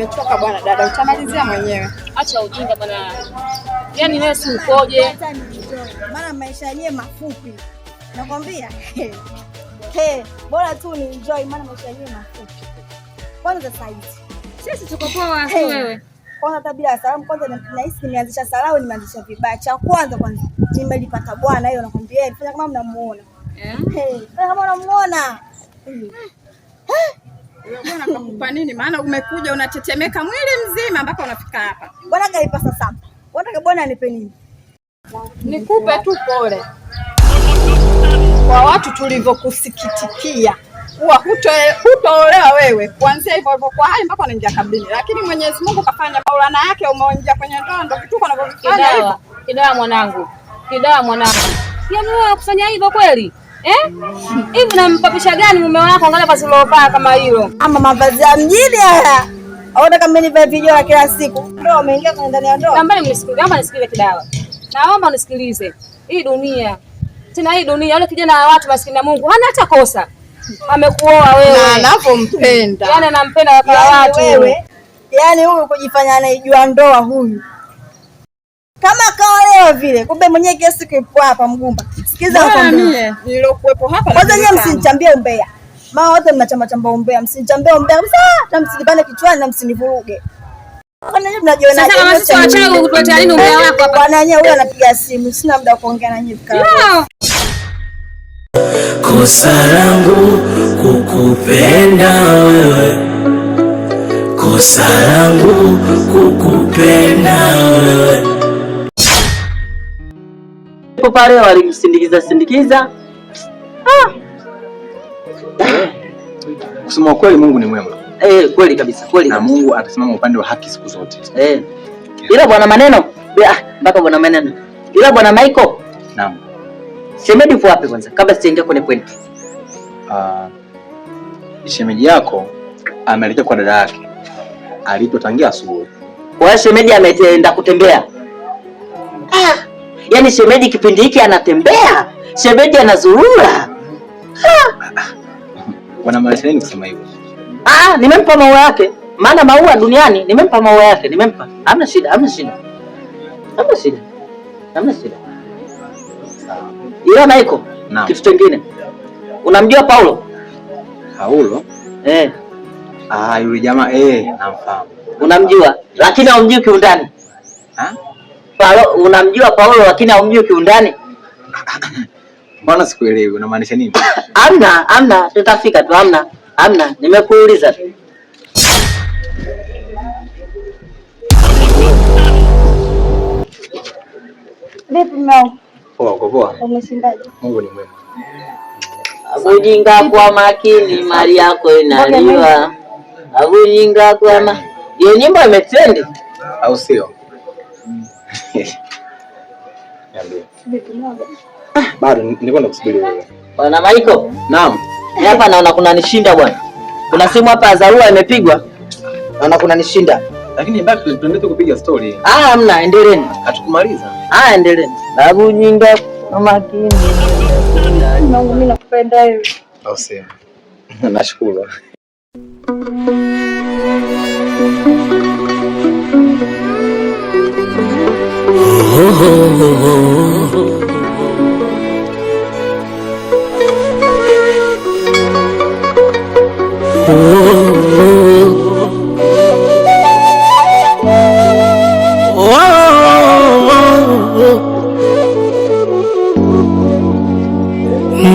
nimechoka bwana dada, utamalizia mwenyewe. Acha ujinga bwana. Yaani wewe si ukoje? Maana maisha yenyewe mafupi. Nakwambia. Bora tu ni enjoy maana maisha yenyewe mafupi. Kwanza sasa hivi. Sisi tuko poa tu wewe. Kwanza tabia salamu kwanza nahisi nimeanzisha salau nimeanzisha vibaya. Cha kwanza nimelipata bwana hiyo nakwambia. Fanya kama mnamuona. Fanya kama mnamuona. Bwana kakupa nini? Maana umekuja unatetemeka mwili mzima mpaka unafika hapa. Bwana kaipa sasa. Bwana anipe nini? Nikupe tu pole. Kwa watu tulivyokusikitikia. Hutolewa wewe. Kuanzia hivyo kwa hali mpaka unaingia kabini. Lakini Mwenyezi Mungu kafanya maulana yake umeingia kwenye ndoa ndio vitu unavyofanya hivyo. Kidawa mwanangu. Yaani wewe unakufanya hivyo kweli? Hivi nampapisha gani mume wako angalia vazi ulovaa kama hilo? Ama mavazi ya mjini haya. Aona kama nivae video kila siku. Ndio umeingia kwenye ndani ya ndoa. Naomba nisikilize Kidawa. Naomba unisikilize. Hii dunia. Tena hii dunia yule kijana wa watu maskini na Mungu hana hata kosa. Amekuoa wewe. Na anapompenda. Yaani anampenda wakala watu. Wewe. Yaani huyu kujifanya anaijua ndoa huyu. Kama kaolewa vile, kumbe mwenyewe kesi kipo hapa mgumba. Sikiza nakwambia. Nilokuepo hapa. Kwanza nyinyi msinichambie umbea. Mama wote mnachamba umbea, msinichambie umbea kabisa. Na msinipande kichwani na msinivuruge. Kwani nyinyi mnajiona sasa kama sisi wachawi kutuletea nini umbea wako hapa? Bwana yenyewe huyu anapiga simu, sina muda wa kuongea na nyinyi kama. Kosa langu kukupenda wewe. Kosa langu kukupenda wewe. Pale walimsindikiza. Kusema kweli Mungu ni mwema. Kweli kabisa, kweli. Na Mungu atasimama upande wa haki siku zote. Ila bwana maneno, mpaka bwana maneno. Ila bwana Michael. Naam. Shemeji yupo wapi kwanza kabla sijaingia kwenye point? Shemeji yako ameelekea kwa dada yake. Alipotangia asubuhi. Kwa shemeji ameenda kutembea. Yaani shemeji kipindi hiki anatembea. Shemeji anazurura. Wanamaanisha nini kusema hivyo? Nimempa maua yake. Maana maua duniani nimempa maua yake, nimempa. Hamna shida. Ila Michael, kitu kingine. Unamjua Paulo? Paulo? Yule jamaa namfahamu. Unamjua lakini haumjui kiundani. Unamjua Paulo lakini haumjui kiundani. Mbona sikuelewi unamaanisha nini? Hamna, tutafika tu hamna. Nimekuuliza tu. Vipi mao? Poa. Umeshindaje? Mungu ni mwema. Abujinga kwa makini mali yako inaliwa. Abujinga kwa hiyo nyimbo imetrend au sio? Bado nilikuwa nakusubiri wewe. Bwana Michael. Naam. Hapa naona kuna nishinda bwana. Kuna simu hapa ya dharura imepigwa. Naona kuna nishinda. Lakini bado tuendelee kupiga story. Hamna, endeleeni. Hatukumaliza. Endeleeni. Abujinga kwa makini. Mungu mimi nakupenda wewe. Au sio? Nashukuru.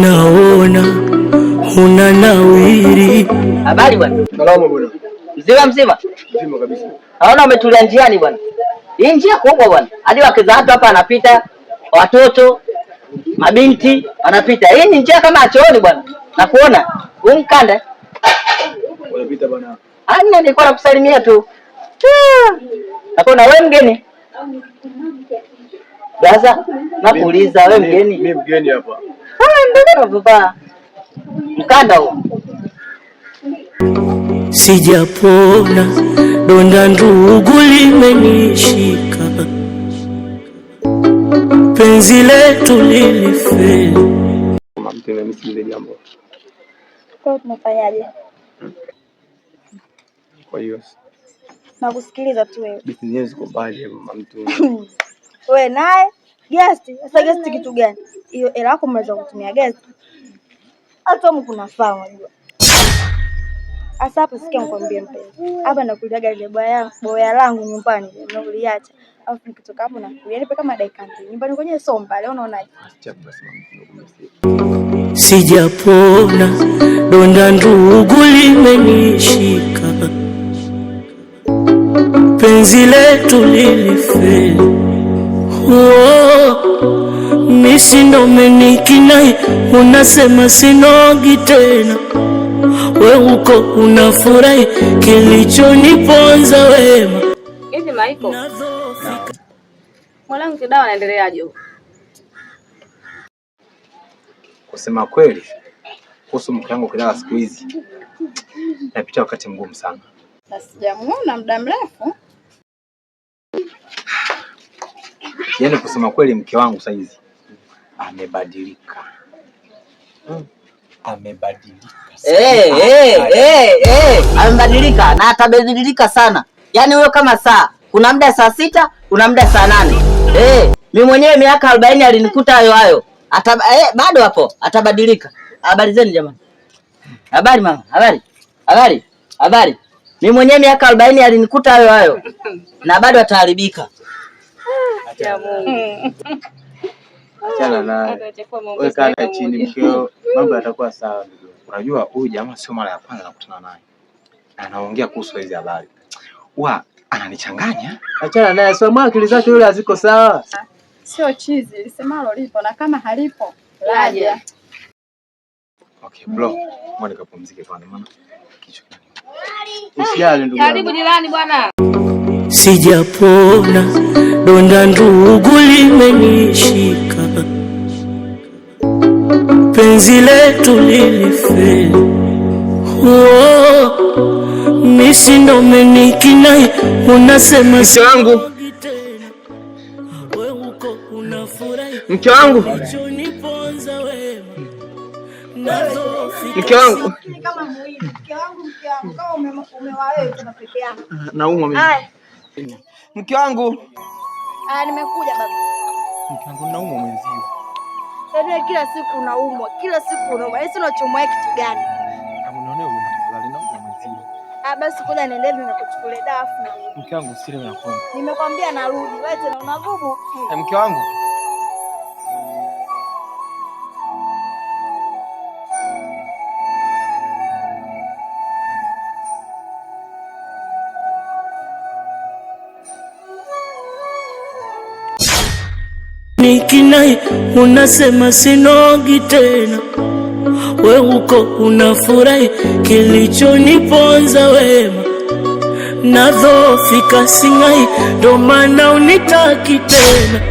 Naona unanawiri. Habari bwana. Salamu bwana. Mzima? Mzima kabisa. Naona umetulia njiani bwana. Hii njia kubwa bwana. Hadi wakeza watu hapa anapita, watoto, mabinti wanapita. Hii ni njia kama chooni bwana. Nakuona. Wewe mkanda. Unapita bwana. Nilikuwa nakusalimia tu. Nakuona wewe mgeni. Sasa nakuuliza wewe mgeni. Mimi mgeni hapa. Ndio baba. Mkanda huo. Sijapona donda ndugu limenishika. Penzi letu lilifeli. Mama mtende msile jambo. Kwa tunafanyaje? Kwa hiyo Nakusikiliza tu wewe. Biti zenyewe ziko mbali mama mtu. Wewe naye guest. Sasa guest kitu gani? Hiyo hela yako mmeweza kutumia guest. Hata mko kuna faa unajua. Asa hapa sikia nikwambie mpenzi. Hapa nakuliaga ile boya langu nyumbani nakuliacha. Alafu nikitoka hapo na nipe kama dakika 2. Nyumbani kwenye somba leo unaonaje? Sijapona, donda ndugu limenishika, penzi letu lilifeli. Misi ndo menikinai, unasema sinogi tena, we uko unafurahi kilichoniponza wema. Hivi Maiko, mwanangu Kidawa anaendeleaje huko? Kusema kweli, kuhusu mke wangu Kidawa siku hizi napitia wakati mgumu sana. Sijamuona muda mrefu. Yaani kusema kweli mke wangu sasa hizi amebadilika. Amebadilika. Amebadilika na atabadilika sana. Yaani wewe kama saa, kuna muda saa 6, kuna muda saa 8. Mimi mwenyewe miaka 40 alinikuta hayo. Bado hapo atabadilika. Habari zenu jamani. Habari mama, habari. Mimi mwenyewe miaka 40 alinikuta hayo. Na bado ataharibika. Acha Mungu. Achana naye. Wewe kaa chini mkeo, mambo yatakuwa sawa ndugu. Unajua huyu jamaa sio mara ya kwanza nakutana naye. Anaongea kuhusu hizo habari. Ananichanganya. Achana naye, sio akili zake yule haziko sawa. Sio chizi, lisemalo lipo na kama halipo laja. Okay bro, mbona nikapumzike kwanza maana kichwa kinaniuma. Usijali ndugu. Karibu jirani bwana. Sijapona, donda ndugu limenishika, penzi letu lilifeli. Misi ndo menikinai, unasema mke wangu. Mke wangu. Mke wangu. Kama umewaelewa tuna peke yako. Naumwa mimi. Mke wangu. Nimekuja baba. Mke wangu naumwa mwenzio. Yaani kila siku unaumwa, Sisi unachomwa kitu gani? Unaonea huko mtafadhali naumwa mwenzio. Basi ngoja niendelee na kuchukulia dawa na. Mke wangu usile na kwanza. Nimekwambia narudi. Wewe tena unagumu. Mke wangu. Nikinai, unasema sinogi tena, we uko unafurahi kilichoniponza wema. Nadhofika singai, ndo maana unitaki tena.